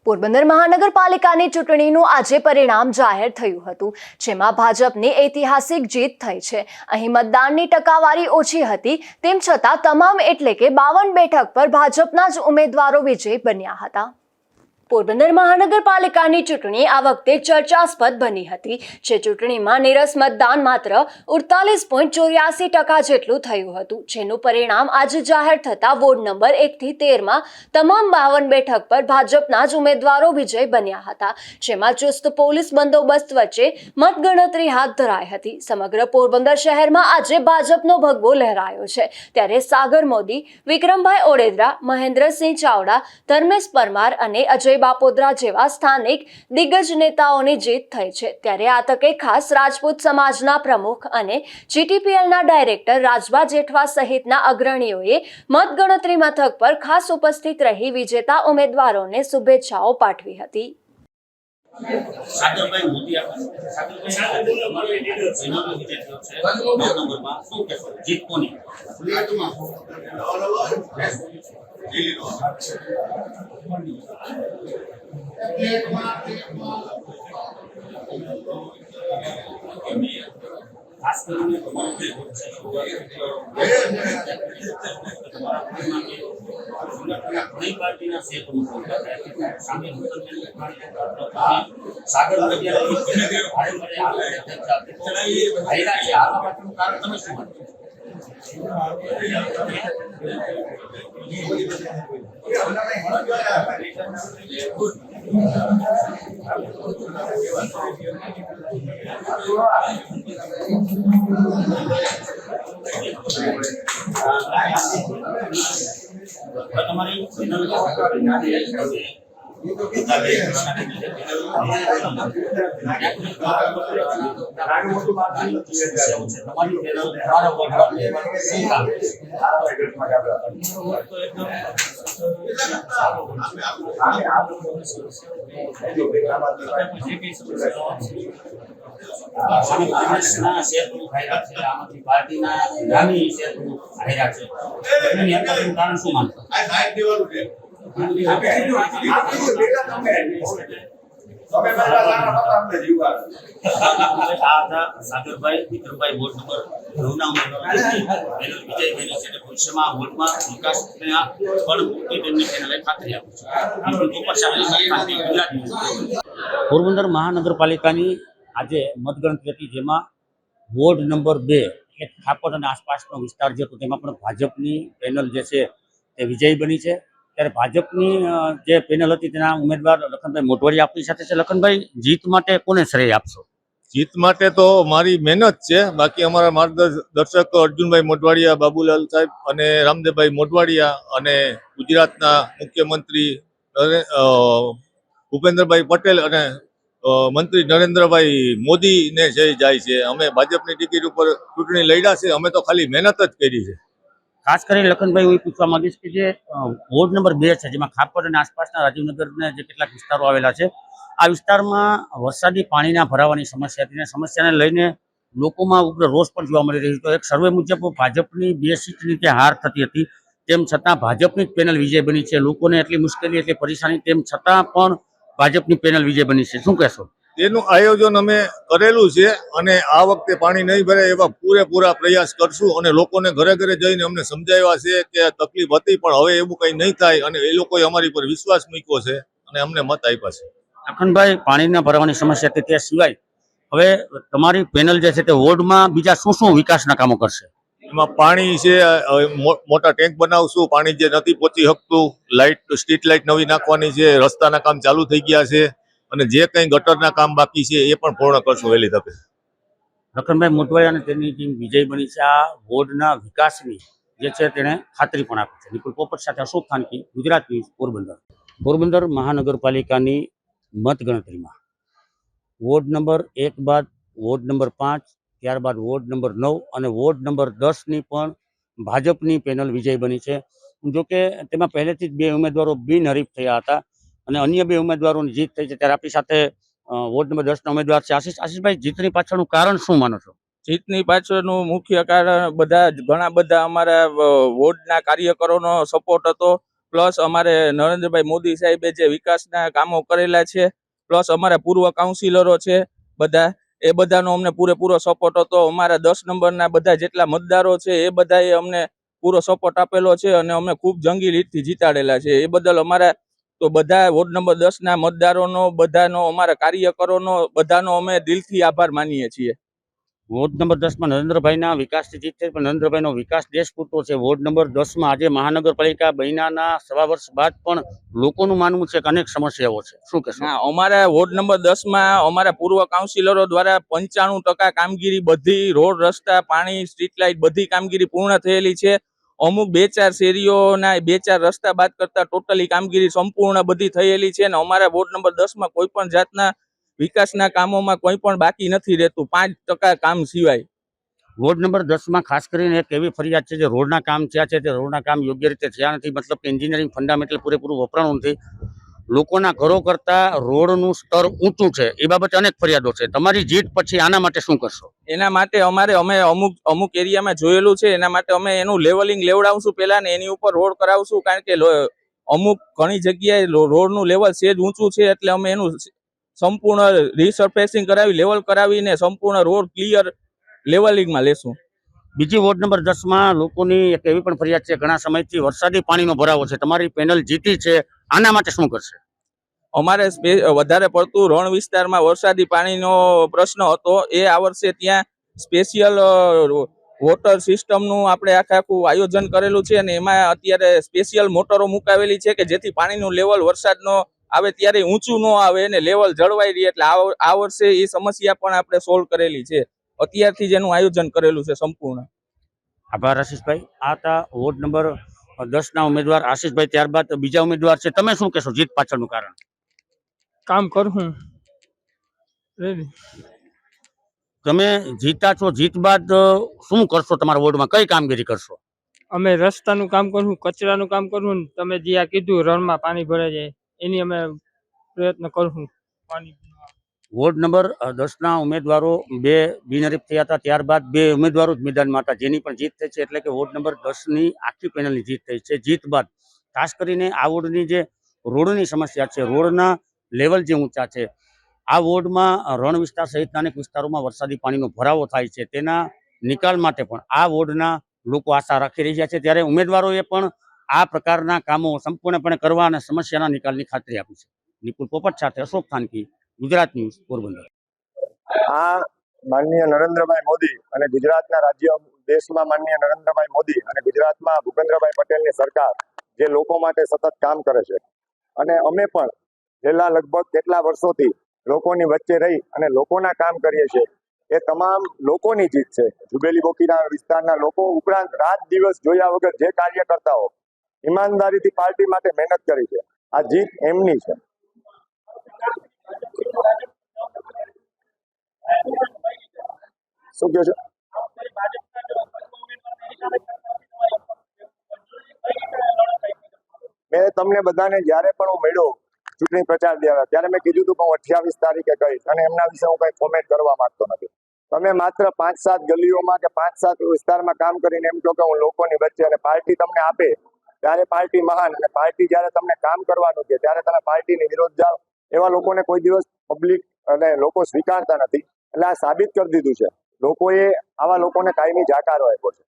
પોરબંદર મહાનગરપાલિકાની ચૂંટણીનું આજે પરિણામ જાહેર થયું હતું, જેમાં ભાજપની ઐતિહાસિક જીત થઈ છે। અહીં મતદાનની ટકાવારી ઓછી હતી, તેમ છતાં તમામ એટલે કે 52 બેઠક પર ભાજપના જ ઉમેદવારો વિજયી બન્યા હતા। પોરબંદર મહાનગરપાલિકાની ચૂંટણી આ વખતે ચર્ચાસ્પદ બની હતી, જે ચૂંટણીમાં નીરસ મતદાન માત્ર 48.84% જેટલું થયું હતું, જેનું પરિણામ આજે જાહેર થતા વોર્ડ નંબર 1 થી 13માં તમામ 52 બેઠક પર ભાજપના જ ઉમેદવારો વિજય બન્યા હતા, જેમાં ચુસ્ત પોલીસ બંદોબસ્ત વચ્ચે મતગણતરી હાથ ધરાઈ હતી। સમગ્ર પોરબંદર શહેરમાં આજે ભાજપનો ભગવો લહેરાયો છે, ત્યારે સાગર મોદી, વિક્રમભાઈ ઓડેદરા, મહેન્દ્રસિંહ ચાવડા, ધર્મેશ પરમાર અને અજય બાપોદરા જેવા સ્થાનિક દિગ્ગજ નેતાઓની જીત થઈ છે। ત્યારે આ તકે ખાસ રાજપૂત સમાજના પ્રમુખ અને જીટીપીએલના ડાયરેક્ટર રાજભા જેઠવા સહિતના અગ્રણીઓએ મતગણતરી મથક પર ખાસ ઉપસ્થિત રહી વિજેતા ઉમેદવારોને શુભેચ્છાઓ પાઠવી હતી। સાગરભાઈ મોદી જીત કોની? ખાસ કરીને પાર્ટીના સામે સાગર કારણ તમે શું તમારી પાર્ટીના ગામી કારણ શું માનતો? સાગરભાઈ વિક્રમભાઈ વોર્ડ નંબર 9ના ઉમેદવારો વિજય બની છે, ભવિષ્યમાં વોર્ડમાં વિકાસના પણ પૂરતી તેમની ચેનલે ખાતરી આપી છે। પોરબંદર મહાનગરપાલિકાની આજે મતગણતરી હતી, જેમાં વોર્ડ નંબર 2 એટલે ખાપર અને આસપાસનો વિસ્તાર જે હતો તેમાં પણ ભાજપની પેનલ જે છે તે વિજયી બની છે। ત્યારે ભાજપની જે પેનલ હતી તેના ઉમેદવાર લખનભાઈ મોટવાડી આપણી સાથે છે। લખનભાઈ, જીત માટે કોને શ્રેય આપશો? જીત માટે તો મારી મહેનત છે, બાકી અમારા માર્ગદર્શક અર્જુનભાઈ મોટવાડિયા, બાબુલાલ સાહેબ અને રામદેવભાઈ મોટવાડિયા અને ગુજરાતના મુખ્યમંત્રી ભૂપેન્દ્રભાઈ પટેલ અને મંત્રી નરેન્દ્રભાઈ મોદીને જાય છે। અમે ભાજપની ટિકિટ ઉપર ચૂંટણી લડ્યા છે, અમે તો ખાલી મહેનત જ કરી છે। ખાસ કરીને લખનભાઈ, હું પૂછવા માંગીશ કે જે વોર્ડ નંબર 2 છે, જેમાં ખાપર અને આસપાસના રાજીવનગરના જે કેટલાક વિસ્તારો આવેલા છે, આ વિસ્તારમાં વરસાદી પાણીના ભરાવાની સમસ્યા હતી, સમસ્યાને લઈને લોકોમાં ઉગ્ર રોષ પણ જોવા મળી રહ્યો હતો। એક સર્વે મુજબ ભાજપની 2 સીટની ત્યાં હાર થતી હતી, તેમ છતાં ભાજપની જ પેનલ વિજય બની છે। લોકોને એટલી મુશ્કેલી, એટલી પરેશાની, તેમ છતાં પણ ભાજપની પેનલ વિજય બની છે, શું કહેશો? એનું આયોજન અમે કરેલું છે અને આ વખતે પાણી નહીં ભરે એવા પૂરેપૂરા પ્રયાસ કરશું અને લોકોને ઘરે ઘરે જઈને અમને સમજાવ્યા છે કે તકલીફ હતી પણ હવે એવું કંઈ નહીં થાય અને એ લોકોએ અમારી પર વિશ્વાસ મૂક્યો છે અને અમને મત આપ્યા છે। લખનભાઈ, પાણીના ભરવાની સમસ્યા હતી, તે સિવાય હવે તમારી પેનલ જે છે તે વોર્ડમાં બીજા શું શું વિકાસના કામો કરશે? એમાં પાણી છે, મોટા ટેન્ક બનાવશું, પાણી જે નથી પહોંચી શકતું, લાઇટ, સ્ટ્રીટ લાઇટ નવી નાખવાની છે, રસ્તાના કામ ચાલુ થઈ ગયા છે અને જે કંઈ ગટરના કામ બાકી છે એ પણ પૂર્ણ કરશું વહેલી તકે। લખનભાઈ મોટવાડિયા અને તેની ટીમ વિજય બની છે। આ વોર્ડના વિકાસની જે છે તેણે ખાતરી પણ આપી છે। નિકુલ પોપટ સાથે અશોક ખાનકી, ગુજરાત ન્યૂઝ, પોરબંદર। પોરબંદર મહાનગરપાલિકાની મતગણતરીમાં વોર્ડ નંબર 1 બાદ વોર્ડ નંબર 5, ત્યારબાદ વોર્ડ નંબર 9 અને વોર્ડ નંબર 10ની પણ ભાજપની પેનલ વિજય બની છે। જોકે તેમાં પહેલેથી જ 2 ઉમેદવારો બિનહરીફ થયા હતા અને અન્ય 2 ઉમેદવારોની જીત થઈ છે। ત્યારે આપણી સાથે વોર્ડ નંબર 10ના ઉમેદવાર છે આશીષભાઈ, જીતની પાછળનું કારણ શું માનો છો? જીતની પાછળનું મુખ્ય કારણ ઘણા બધા અમારા વોર્ડના કાર્યકરોનો સપોર્ટ હતો, પ્લસ અમારે નરેન્દ્રભાઈ મોદી સાહેબે જે વિકાસના કામો કરેલા છે, પ્લસ અમારા પૂર્વ કાઉન્સિલરો છે બધા, એ બધાનો અમને પૂરેપૂરો સપોર્ટ હતો. અમારા 10 નંબરના બધા જેટલા મતદારો છે એ બધાએ અમને પૂરો સપોર્ટ આપેલો છે અને અમે ખૂબ જંગી લીડથી જીતાડેલા છે. એ બદલ અમારા તો બધા વોર્ડ નંબર 10ના મતદારોનો, બધાનો, અમારા કાર્યકરોનો, બધાનો અમે દિલથી આભાર માનીએ છીએ. વોર્ડ નંબર 10માં નરેન્દ્રભાઈના વિકાસથી જીત થઈ, પણ નરેન્દ્રભાઈનો વિકાસ દેશ પૂરતો છે. વોર્ડ નંબર 10માં આજે મહાનગરપાલિકા બન્યાના 1.25 વર્ષ બાદ પણ લોકોનું માનવું છે કે અનેક સમસ્યાઓ છે. શું કહેશો? ના, અમારા વોર્ડ નંબર 10માં અમારા પૂર્વ કાઉન્સિલરો દ્વારા 95% કામગીરી, બધી રોડ, રસ્તા, પાણી, સ્ટ્રીટ લાઇટ, બધી કામગીરી પૂર્ણ થયેલી છે. અમુક 2-4 શેરીઓના 2-4 રસ્તા બાદ કરતા ટોટલી કામગીરી સંપૂર્ણ બધી થયેલી છે. અને અમારા વોર્ડ નંબર 10માં કોઈ પણ જાતના વિકાસના કામોમાં કોઈ પણ બાકી નથી રહેતું, 5% કામ સિવાય. વોર્ડ નંબર 10માં ખાસ કરીને એક એવી ફરિયાદ છે જે રોડના કામ થયા છે, તે રોડના કામ યોગ્ય રીતે થયા નથી, મતલબ કે એન્જિનિયરિંગ ફંડામેન્ટલ પૂરેપૂરું વપરાણું નથી. લોકોના ઘરો કરતા રોડનું સ્તર ઊંચું છે, એ બાબતે અનેક ફરિયાદો છે. તમારી જીત પછી આના માટે શું કરશો? એના માટે અમે અમુક એરિયામાં જોયેલું છે, એના માટે અમે એનું લેવલિંગ લેવડાવશું પહેલા, ને એની ઉપર રોડ કરાવશું. કારણ કે અમુક ઘણી જગ્યાએ રોડનું લેવલ સેજ ઊંચું છે, એટલે અમે એનું સંપૂર્ણ રીસર્ફેસિંગ કરાવી, લેવલ કરાવીને સંપૂર્ણ રોડ ક્લિયર લેવલિંગમાં લેશું. બીજી વોર્ડ નંબર 10માં લોકોની એક એવી પણ ફરિયાદ છે, ઘણા સમયથી વરસાદી પાણીનો ભરાવો છે. તમારી પેનલ જીતી છે, આના માટે શું કરશે? અમારે વધારે પડતું રણ વિસ્તારમાં વરસાદી પાણીનો પ્રશ્ન હતો. એ આ વર્ષે ત્યાં સ્પેશિયલ વોટર સિસ્ટમનું આપણે આખું આયોજન કરેલું છે, અને એમાં અત્યારે સ્પેશિયલ મોટરો મુકાવેલી છે કે જેથી પાણીનું લેવલ વરસાદનો આવે ત્યારે ઊંચું ન આવે અને લેવલ જળવાઈ રહે. એટલે આ વર્ષે એ સમસ્યા પણ આપણે સોલ્વ કરેલી છે. અત્યારથી જ એનું આયોજન કરેલું છે સંપૂર્ણ. આભાર આશીષભાઈ. આ હતા વોર્ડ નંબર 10ના ઉમેદવાર આશીષભાઈ. ત્યારબાદ બીજા ઉમેદવાર છે. તમે શું કહેશો જીત પાછળનું કારણ? કામ કરું રેડી. તમે જીતા છો, જીત બાદ શું કરશો? તમારા વોર્ડમાં કઈ કામગીરી કરશો? અમે રસ્તાનું કામ કરું, કચરાનું કામ કરું, ને તમે જે આ કીધું રણમાં પાણી ભરાઈ જાય એની અમે પ્રયત્ન કરું. પાણી વોર્ડ નંબર 10ના ઉમેદવારો 2 બિનહરીફ થયા હતા. ત્યારબાદ 2 ઉમેદવારો જ મેદાનમાં હતા, જેની પણ જીત થઈ છે. એટલે કે વોર્ડ નંબર 10ની આખી પેનલની જીત થઈ છે. જીત બાદ ખાસ કરીને આ વોર્ડની જે રોડની સમસ્યા છે, રોડના લેવલ જે ઊંચા છે, આ વોર્ડમાં રણ વિસ્તાર સહિતના અનેક વિસ્તારોમાં વરસાદી પાણીનો ભરાવો થાય છે. તેના નિકાલ માટે પણ આ વોર્ડના લોકો આશા રાખી રહ્યા છે. ત્યારે ઉમેદવારોએ પણ આ પ્રકારના કામો સંપૂર્ણપણે કરવા અને સમસ્યાના નિકાલની ખાતરી આપી છે. નિપુલ પોપટ સાથે અશોક થાનકી, ગુજરાત ન્યૂઝ, પોરબંદર. આ માનનીય નરેન્દ્રભાઈ મોદી અને ગુજરાતના દેશમાં માનનીય નરેન્દ્રભાઈ મોદી અને ગુજરાતમાં ભૂપેન્દ્રભાઈ પટેલની સરકાર જે લોકો માટે સતત કામ કરે છે, અને અમે પણ છેલ્લા લગભગ કેટલા વર્ષોથી લોકોની વચ્ચે રહી અને લોકોના કામ કરીએ છીએ. એ તમામ લોકોની જીત છે. જુબેલી બોકીના વિસ્તારના લોકો ઉપરાંત રાત દિવસ જોયા વગર જે કાર્યકર્તાઓ ઈમાનદારીથી પાર્ટી માટે મહેનત કરી છે, આ જીત એમની છે. શું કહો છો? મેં તમને બધાને જ્યારે પણ હું મળ્યો ચૂંટણી પ્રચાર દેવા, ત્યારે મેં કીધું હતું કે હું 28 તારીખે કહીશ, અને એમના વિશે હું કઈ કોમેન્ટ કરવા માંગતો નથી. તમે માત્ર 5-7 ગલીઓમાં કે 5-7 વિસ્તારમાં કામ કરીને એમ કહો કે હું લોકોની વચ્ચે, અને પાર્ટી તમને આપે ત્યારે પાર્ટી મહાન, અને પાર્ટી જ્યારે તમને કામ કરવાનું છે ત્યારે તમે પાર્ટીની વિરોધ જાઓ, એવા લોકોને કોઈ દિવસ પબ્લિક અને લોકો સ્વીકારતા નથી. એટલે આ સાબિત કરી દીધું છે, લોકોએ આવા લોકોને કાયમી જાકારો આપ્યો છે.